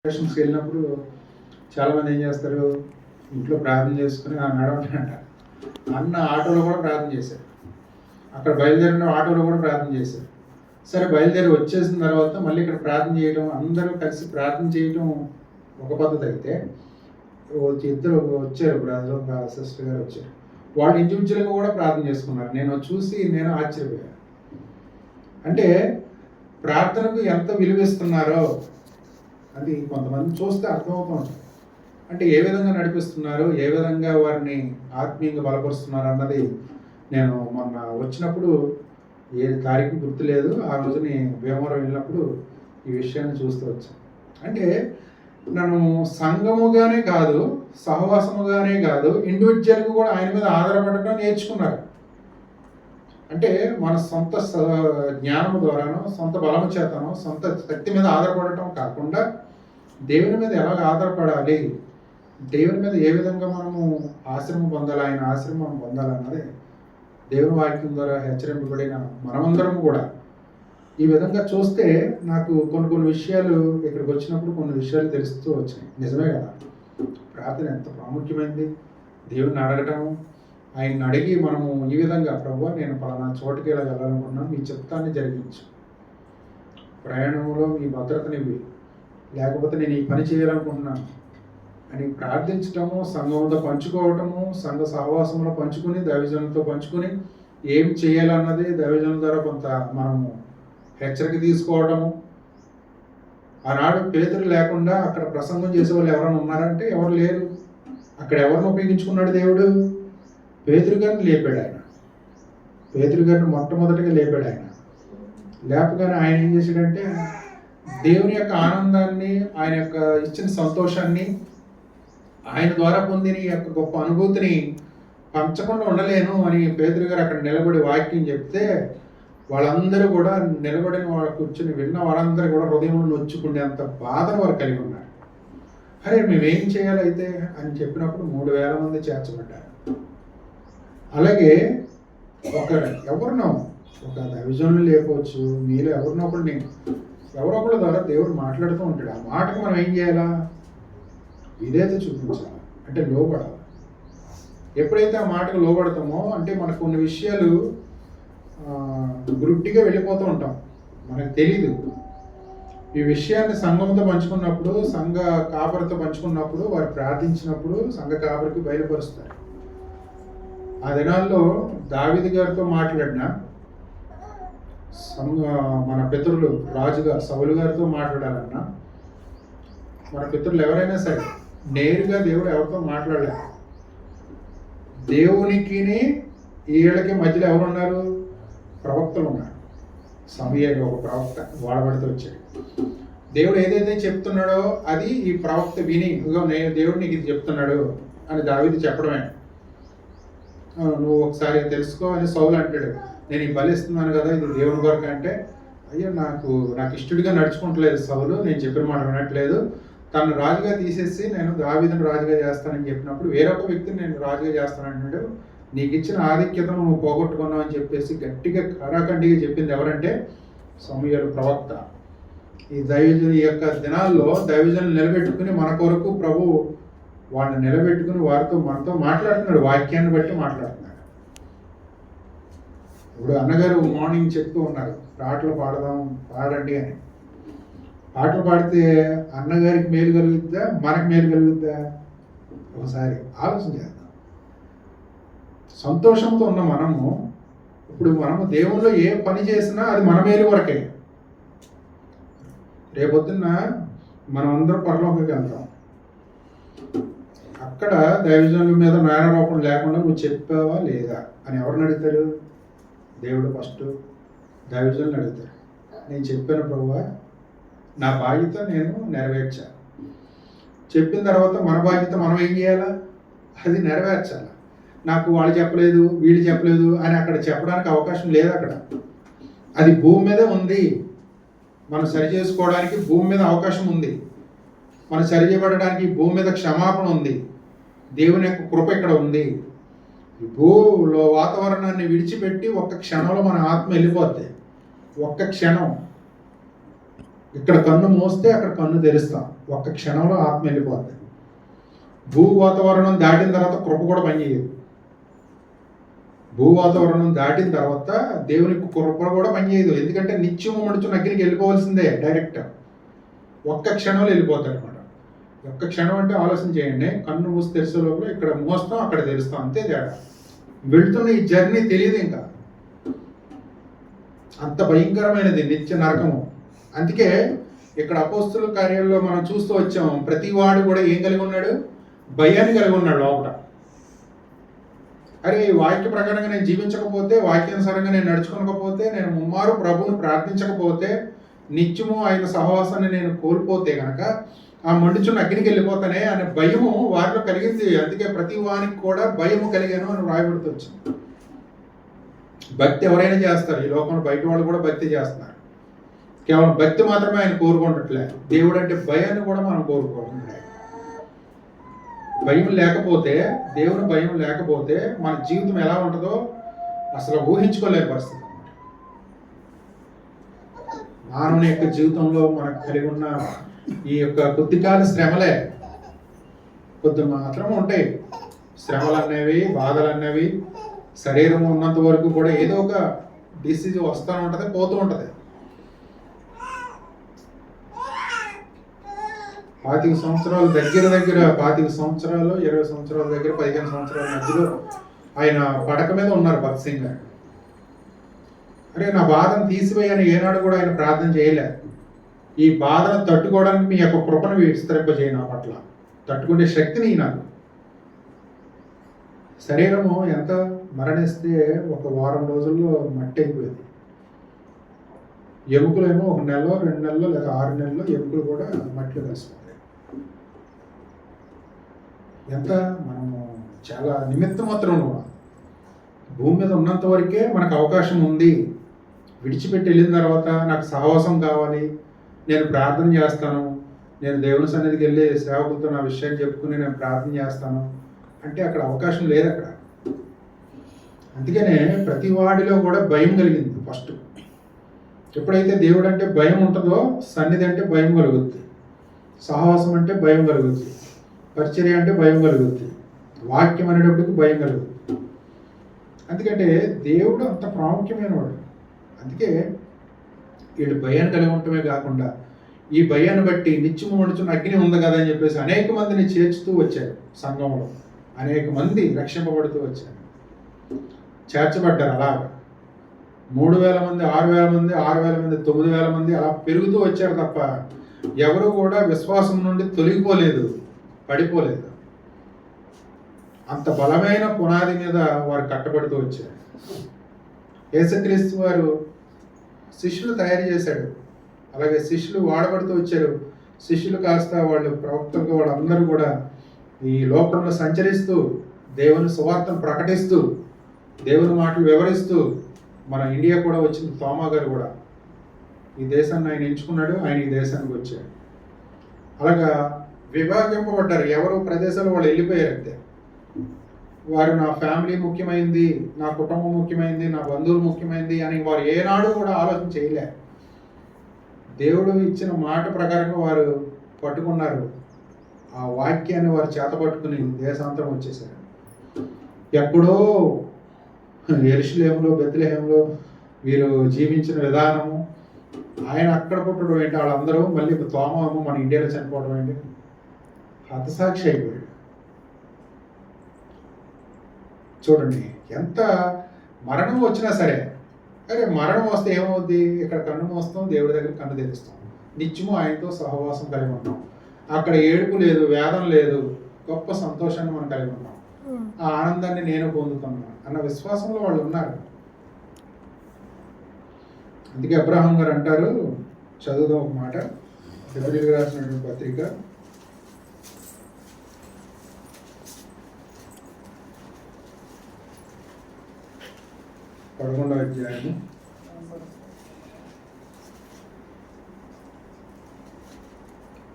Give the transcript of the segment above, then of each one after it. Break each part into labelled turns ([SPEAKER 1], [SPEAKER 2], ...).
[SPEAKER 1] సెలబ్రేషన్స్కి వెళ్ళినప్పుడు చాలామంది ఏం చేస్తారు, ఇంట్లో ప్రార్థన చేసుకుని నడవండి అన్న ఆటోలో కూడా ప్రార్థన చేశారు. అక్కడ బయలుదేరిన ఆటోలో కూడా ప్రార్థన చేశారు. సరే బయలుదేరి వచ్చేసిన తర్వాత మళ్ళీ ఇక్కడ ప్రార్థన చేయడం, అందరూ కలిసి ప్రార్థన చేయడం ఒక పద్ధతి అయితే, ఇద్దరు వచ్చారు, బ్రదర్ ఒక సిస్టర్ గారు వచ్చారు. వాళ్ళు ఇండివిజువల్గా కూడా ప్రార్థన చేసుకున్నారు. నేను ఆశ్చర్యపోయాను. అంటే ప్రార్థనకు ఎంత విలువిస్తున్నారో అది కొంతమంది చూస్తే అర్థమవుతూ ఉంటుంది. అంటే ఏ విధంగా నడిపిస్తున్నారు, ఏ విధంగా వారిని ఆత్మీయంగా బలపరుస్తున్నారు అన్నది నేను మొన్న వచ్చినప్పుడు ఏ తారీఖు గుర్తులేదు, ఆ రోజుని భీమవరం వెళ్ళినప్పుడు ఈ విషయాన్ని చూస్తూ వచ్చాను. అంటే నన్ను సంఘముగానే కాదు, సహవాసముగానే కాదు, ఇండివిజువల్గా కూడా ఆయన మీద ఆధారపడటం నేర్చుకున్నారు. అంటే మన సొంత జ్ఞానము ద్వారానో, సొంత బలము చేతనో, సొంత శక్తి మీద ఆధారపడటం కాకుండా దేవుని మీద ఎలాగ ఆధారపడాలి, దేవుని మీద ఏ విధంగా మనము ఆశ్రమం పొందాలి, ఆయన ఆశ్రమం పొందాలన్నది దేవుని వాక్యం ద్వారా హెచ్చరింపబడిన మనమందరం కూడా ఈ విధంగా చూస్తే నాకు కొన్ని విషయాలు ఇక్కడికి వచ్చినప్పుడు కొన్ని విషయాలు తెలుస్తూ వచ్చాయి. నిజమే కదా, ప్రార్థన ఎంత ప్రాముఖ్యమైనది. దేవుని అడగటము, ఆయన్ని అడిగి మనము ఈ విధంగా, ప్రభువా నేను పలానా చోటుకి ఇలా వెళ్ళాలనుకుంటున్నాను, మీ చిత్తాన్ని జరిగించు, ప్రయాణంలో మీ భద్రతనివ్వి, లేకపోతే నేను ఈ పని చేయాలనుకుంటున్నాను అని ప్రార్థించటము, సంఘంతో పంచుకోవటము, సంఘ సహవాసంలో పంచుకుని, దైవజనులతో పంచుకుని ఏం చేయాలన్నది దైవజనుల ద్వారా కొంత మనము హెచ్చరిక తీసుకోవటము. ఆనాడు పేతురు లేకుండా అక్కడ ప్రసంగం చేసే వాళ్ళు ఎవరైనా ఉన్నారంటే ఎవరు లేరు. అక్కడ ఎవరిని ఉపయోగించుకున్నాడు దేవుడు? పేతురు గారిని లేపాడు ఆయన. పేతురు గారిని మొట్టమొదటిగా లేపాడు ఆయన. లేపగానే ఆయన ఏం చేశాడంటే దేవుని యొక్క ఆనందాన్ని, ఆయన యొక్క ఇచ్చిన సంతోషాన్ని, ఆయన ద్వారా పొందిన ఈ యొక్క గొప్ప అనుభూతిని పంచకుండా ఉండలేను అని పేతురు గారు అక్కడ నిలబడి వాక్యం చెప్తే, వాళ్ళందరూ కూడా నిలబడిన వాళ్ళు కూర్చొని విన్న వాళ్ళందరూ కూడా హృదయంలో నొచ్చుకునేంత బాధను వారు కలిగి ఉన్నారు. అరే మేమేం చేయాలైతే అని చెప్పినప్పుడు 3,000 మంది చేర్చబడ్డారు. అలాగే ఎవరినో ఒక దైవజనులు లేకపోవచ్చు, మీలో ఎవరినో ఒకళ్ళ ద్వారా దేవుడు మాట్లాడుతూ ఉంటాడు. ఆ మాటకు మనం ఏం చేయాలా? విధేయత చూపించాలి, అంటే లోబడాలి. ఎప్పుడైతే ఆ మాటకు లోబడతామో, అంటే మనకు కొన్ని విషయాలు గుడ్డిగా వెళ్ళిపోతూ ఉంటాం, మనకు తెలీదు. ఈ విషయాన్ని సంఘంతో పంచుకున్నప్పుడు, సంఘ కాపరితో పంచుకున్నప్పుడు, వారు ప్రార్థించినప్పుడు సంఘ కాపరికి బయలుపరుస్తారు. ఆ దినాల్లో దావీదు గారితో మాట్లాడిన మన పితరులు రాజుగా సౌలు గారితో మాట్లాడాలన్నా, మన పితరులు ఎవరైనా సరే నేరుగా దేవుడు ఎవరితో మాట్లాడలేదు. దేవునికి వీళ్ళకి మధ్యలో ఎవరున్నారు? ప్రవక్తలు ఉన్నారు. సమూయేలు ఒక ప్రవక్త వాడబడితే వచ్చాడు. దేవుడు ఏదైతే చెప్తున్నాడో అది ఈ ప్రవక్త విని, నేను దేవుడు నీకు ఇది చెప్తున్నాడు అని దావీదు చెప్పడమే. నువ్వు ఒకసారి తెలుసుకో అని సౌలు అంటాడు. నేను ఈ బలిస్తున్నాను కదా, ఇది దేవుని కొరకు అంటే, అయ్యో నాకు ఇష్టడిగా నడుచుకుంటలేదు సౌలు, నేను చెప్పిన మాట వినట్లేదు, తను రాజుగా తీసేసి నేను దావీదును రాజుగా చేస్తానని చెప్పినప్పుడు వేరొక వ్యక్తిని నేను రాజుగా చేస్తానంటున్నాడు. నీకు ఇచ్చిన ఆధిక్యతను నువ్వు పోగొట్టుకున్నావు అని చెప్పేసి గట్టిగా కరాఖండిగా చెప్పింది ఎవరంటే సమూయేలు ప్రవక్త. ఈ దైవజనుల యొక్క దినాల్లో దైవజనులు నిలబెట్టుకుని మన కొరకు ప్రభు వాడిని నిలబెట్టుకుని మనతో మాట్లాడుతున్నాడు, వాక్యాన్ని బట్టి మాట్లాడుతున్నాడు. ఇప్పుడు అన్నగారు మార్నింగ్ చెప్తూ ఉన్నారు, పాటలు పాడండి అని. పాటలు పాడితే అన్నగారికి మేలు కలుగుద్దా, మనకు మేలు కలుగుద్దా? ఒకసారి ఆలోచన చేద్దాం. సంతోషంతో ఉన్న మనము దేవుల్లో ఏ పని చేసినా అది మన మేలు వరకే. రేపొద్దున్న మనం అందరం పరలోకంకి వెళ్తాం. అక్కడ దైవజనుల మీద నారారోపణ లేకుండా నువ్వు చెప్పావా లేదా అని ఎవరిని అడుగుతారు? దేవుడు ఫస్ట్ దైవజనులను అడుగుతారు. నేను చెప్పాను ప్రభువా, నా బాధ్యత నేను నెరవేర్చాను. చెప్పిన తర్వాత మన బాధ్యత మనం ఏం చేయాలా? అది నెరవేర్చాలి. నాకు వాళ్ళు చెప్పలేదు, వీళ్ళు చెప్పలేదు అని అక్కడ చెప్పడానికి అవకాశం లేదు. అక్కడ అది భూమి మీదే ఉంది. మనం సరి చేసుకోవడానికి భూమి మీద అవకాశం ఉంది. మనం సరి చేయబడడానికి భూమి మీద క్షమాపణ ఉంది. దేవుని యొక్క కృప ఇక్కడ ఉంది. భూలో వాతావరణాన్ని విడిచిపెట్టి ఒక్క క్షణంలో మన ఆత్మ వెళ్ళిపోద్ది. ఒక్క క్షణం ఇక్కడ కన్ను మోస్తే అక్కడ కన్ను తెరుస్తాం. ఒక్క క్షణంలో ఆత్మ వెళ్ళిపోద్ది. భూ వాతావరణం దాటిన తర్వాత కృప కూడా పనిచేయదు. భూ వాతావరణం దాటిన తర్వాత దేవునికి కృప కూడా పనిచేయదు. ఎందుకంటే నిత్యము మడుచున్న అగ్నికి వెళ్ళిపోవాల్సిందే డైరెక్ట్. ఒక్క క్షణంలో వెళ్ళిపోతాడు అనమాట. ఒక్క క్షణం అంటే ఆలోచన చేయండి. కన్ను మూసి తెరిసే లోపల ఇక్కడ మోస్తాం, అక్కడ తెరుస్తాం, అంతే తేడా. వెళ్తున్న ఈ జర్నీ తెలియదు ఇంకా. అంత భయంకరమైనది నిత్య నరకము. అందుకే ఇక్కడ అపోస్తుల కార్యాల్లో మనం చూస్తూ వచ్చాం. ప్రతి వాడు కూడా ఏం కలిగి ఉన్నాడు? భయాన్ని కలిగి ఉన్నాడు లోపల. అరే వాక్య ప్రకారంగా నేను జీవించకపోతే, వాక్యానుసారంగా నేను నడుచుకోకపోతే, నేను ముమ్మారు ప్రభువును ప్రార్థించకపోతే, నిత్యము ఆయన సహవాసాన్ని నేను కోల్పోతే గనక ఆ మండుచున్న అగ్నికి వెళ్ళిపోతానే అనే భయము వారిలో కలిగింది. అందుకే ప్రతి వానికి కూడా భయము కలిగాను అని రాయబడుతూ వచ్చింది. భక్తి ఎవరైనా చేస్తారు. ఈ లోకంలో బయట వాళ్ళు కూడా భక్తి చేస్తున్నారు. కేవలం భక్తి మాత్రమే ఆయన కోరుకుంటట్లే. దేవుడు అంటే భయాన్ని కూడా మనం కోరుకోవాలి. భయం లేకపోతే, దేవుని భయం లేకపోతే మన జీవితం ఎలా ఉంటుందో అసలు ఊహించుకోలేని పరిస్థితి. మానవుని యొక్క జీవితంలో మనకు కలిగి ఉన్న ఈ యొక్క కొద్దికాల శ్రమలే కొద్ది మాత్రం ఉంటాయి. శ్రమలు అనేవి, బాధలు అనేవి శరీరం ఉన్నంత వరకు కూడా ఏదో ఒక డిసీజ్ వస్తూ ఉంటుంది, పోతూ ఉంటుంది. 25 సంవత్సరాలు దగ్గర 25 సంవత్సరాలు, 20 సంవత్సరాల దగ్గర 15 సంవత్సరాల మధ్యలో ఆయన పడక మీద ఉన్నారు భగత్ సింగ్ గారు. అరే నా బాధను తీసివేయని ఏనాడు కూడా ఆయన ప్రార్థన చేయలేదు. ఈ బాధను తట్టుకోవడానికి మీ యొక్క కృపను విస్తరింపజేయ నా పట్ల, తట్టుకునే శక్తిని నాకు. శరీరము ఎంత మరణిస్తే ఒక వారం రోజుల్లో మట్టి అయిపోయింది. ఎముకలేమో 1 నెలలో, 2 నెలలో లేదా 6 నెలల్లో ఎముకలు కూడా మట్టిలో కలిసిపోతాయి. ఎంత మనము చాలా నిమిత్త మాత్రం భూమి మీద ఉన్నంత వరకే మనకు అవకాశం ఉంది. విడిచిపెట్టి వెళ్ళిన తర్వాత నాకు సహవాసం కావాలి, నేను ప్రార్థన చేస్తాను, నేను దేవుని సన్నిధికి వెళ్ళి సేవకులతో నా విషయం చెప్పుకుని నేను ప్రార్థన చేస్తాను అంటే అక్కడ అవకాశం లేదు అక్కడ. అందుకనే ప్రతి వాడిలో కూడా భయం కలిగింది ఫస్ట్. ఎప్పుడైతే దేవుడు అంటే భయం ఉంటుందో, సన్నిధి అంటే భయం కలుగుద్ది, సహవాసం అంటే భయం కలుగుద్ది, పరిచర్య అంటే భయం కలుగుద్ది, వాక్యం అనేటప్పటికి భయం కలుగుద్ది. అందుకంటే దేవుడు అంత ప్రాముఖ్యమైన వాడు. అందుకే వీళ్ళు భయాన్ని కలిగి ఉండటమే కాకుండా ఈ భయాన్ని బట్టి నిత్యము మండుచున్న అగ్ని ఉంది కదా అని చెప్పేసి అనేక మందిని చేర్చుతూ వచ్చారు. సంఘంలో అనేక మంది రక్షింపబడుతూ వచ్చారు, చేర్చబడ్డారు. అలాగా 3000 మంది, 6000 మంది, 6000 మంది, 9000 మంది అలా పెరుగుతూ వచ్చారు తప్ప ఎవరు కూడా విశ్వాసం నుండి తొలగిపోలేదు, పడిపోలేదు. అంత బలమైన పునాది మీద వారు కట్టబడుతూ వచ్చారు. యేసుక్రీస్తు వారు శిష్యులు తయారు చేశాడు, అలాగే శిష్యులు వాడబడుతూ వచ్చారు. శిష్యులు కాస్త వాళ్ళు ప్రవక్తలుగా వాళ్ళందరూ కూడా ఈ లోకంలో సంచరిస్తూ దేవుని సువార్తను ప్రకటిస్తూ దేవుని మాటలు వివరిస్తూ, మన ఇండియా కూడా వచ్చింది. తోమా గారు కూడా ఈ దేశాన్ని ఆయన ఎంచుకున్నాడు, ఆయన ఈ దేశానికి వచ్చాడు. అలాగా విభాగింపబడ్డారు. ఎవరు ప్రదేశాలు వాళ్ళు వెళ్ళిపోయారు. అంతే వారు నా ఫ్యామిలీ ముఖ్యమైంది, నా కుటుంబం ముఖ్యమైంది, నా బంధువులు ముఖ్యమైంది అని వారు ఏనాడు కూడా ఆలోచన చేయలే. దేవుడు ఇచ్చిన మాట ప్రకారంగా వారు పట్టుకున్నారు. ఆ వాక్యాన్ని వారు చేతపట్టుకుని దేశాంతరం వచ్చేసారు. ఎప్పుడో యెరూషలేములో, బెత్లెహేములో వీరు జీవించిన విధానము, ఆయన అక్కడ పుట్టడం ఏంటి, వాళ్ళందరూ మళ్ళీ తోమేమో మన ఇండియాలో చనిపోవడం ఏంటి, హతసాక్షి అయిపోయాడు. చూడండి ఎంత మరణం వచ్చినా సరే, అరే మరణం వస్తే ఏమవుద్ది, ఇక్కడ కన్ను మోస్తాం, దేవుడి దగ్గర కన్ను తెరుస్తాం, నిత్యము ఆయనతో సహవాసం కలిగి ఉంటాం. అక్కడ ఏడుపు లేదు, వేదన లేదు, గొప్ప సంతోషాన్ని మనం కలిగి ఉంటాం. ఆ ఆనందాన్ని నేను పొందుతున్నాను అన్న విశ్వాసంలో వాళ్ళు ఉన్నారు. అందుకే అబ్రహాం గారు అంటారు, చదువుదాం ఒక మాట, హెబ్రీయులకు రాసినటువంటి పత్రిక 11వ అధ్యాయము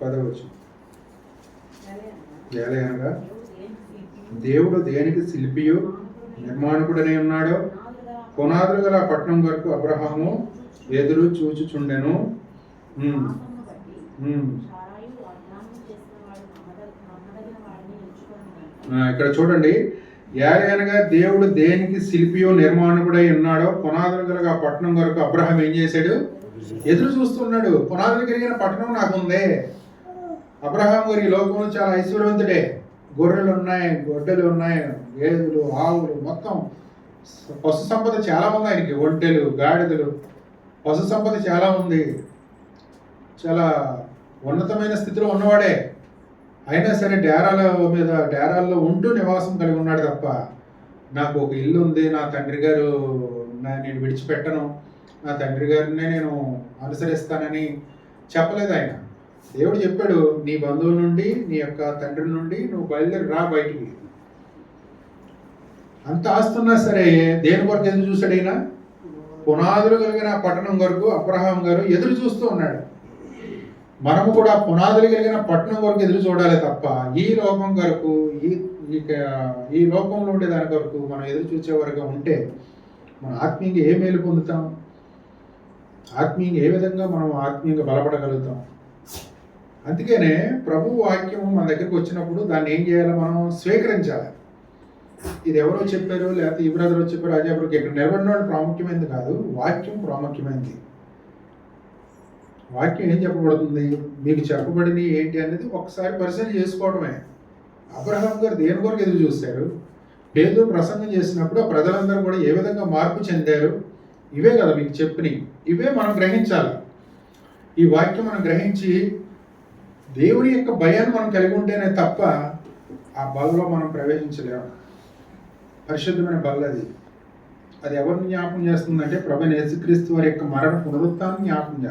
[SPEAKER 1] 10వ వచనం. ఏలయనగా దేవుడు దేనికి శిల్పియు నిర్మాణకుడనే ఉన్నాడో పునాదులు గల పట్టణం వరకు అబ్రహాము ఎదురు చూచుచుండెను. ఇక్కడ చూడండి, ఏలయనగా దేవుడు దేనికి శిల్పియో నిర్మాణకుడై ఉన్నాడో పునాదులు కలిగిన ఆ పట్టణం వరకు అబ్రహాం ఏం చేశాడు? ఎదురు చూస్తున్నాడు. పునాదులు కలిగిన పట్టణం నాకుందే. అబ్రహాం గారు ఈ లోకంలో చాలా ఐశ్వర్యవంతుడే. గొర్రెలు ఉన్నాయి, గొడ్డలు ఉన్నాయి, గేదెలు, ఆవులు, మొత్తం పశు సంపద చాలా ఉంది ఆయనకి. ఒంటెలు, గాడిదలు, పశు సంపద చాలా ఉంది. చాలా ఉన్నతమైన స్థితిలో ఉన్నవాడే. అయినా సరే డేరాల్లో ఉంటూ నివాసం కలిగి ఉన్నాడు తప్ప, నాకు ఒక ఇల్లు ఉంది, నా తండ్రి గారు నేను విడిచిపెట్టను, నా తండ్రి గారినే నేను అనుసరిస్తానని చెప్పలేదు ఆయన. దేవుడు చెప్పాడు, నీ బంధువుల నుండి, నీ యొక్క తండ్రి నుండి నువ్వు బయలుదేరి రా బయటికి. అంత ఆస్తున్నా సరే దేని కొరకు ఎదురు చూశాడు ఆయన? పునాదులు కలిగిన పట్టణం కొరకు అబ్రహాం గారు ఎదురు చూస్తూ ఉన్నాడు. మనము కూడా పునాదులు కలిగిన పట్టణం కొరకు ఎదురు చూడాలి తప్ప ఈ లోకం కొరకు ఈ లోకంలో ఉండే దాని కొరకు మనం ఎదురు చూసే వరకు ఉంటే మనం ఆత్మీయంగా ఏ మేలు పొందుతాం? ఆత్మీయంగా ఏ విధంగా మనం ఆత్మీయంగా బలపడగలుగుతాం? అందుకనే ప్రభు వాక్యం మన దగ్గరికి వచ్చినప్పుడు దాన్ని ఏం చేయాలి? మనం స్వీకరించాలి. ఇది ఎవరో చెప్పారు, లేకపోతే ఈ బ్రదర్ చెప్పారు, అజయ్ బ్రదర్, ఇక్కడ నిలబడిన వాళ్ళు ప్రాముఖ్యమైనది కాదు, వాక్యం ప్రాముఖ్యమైనది. వాక్యం ఏం చెప్పబడుతుంది, మీకు చెప్పబడినవి ఏంటి అనేది ఒకసారి పరిశీలన చేసుకోవడమే. అబ్రహాం గారు దేని కొరకు ఎదురు చూశారు? పేతురు ప్రసంగం చేసినప్పుడు ఆ ప్రజలందరూ కూడా ఏ విధంగా మార్పు చెందారు? ఇవే కదా మీకు చెప్పినవి. ఇవే మనం గ్రహించాలి. ఈ వాక్యం మనం గ్రహించి దేవుని యొక్క భయాన్ని మనం కలిగి ఉంటేనే తప్ప ఆ బలలో మనం ప్రవేశించలేము. పరిశుద్ధమైన బల్ల అది ఎవరిని జ్ఞాపకం చేస్తుందంటే ప్రభువైన యేసుక్రీస్తు వారి యొక్క మరణ పునరుత్థానాన్ని జ్ఞాపకం చేస్తుంది.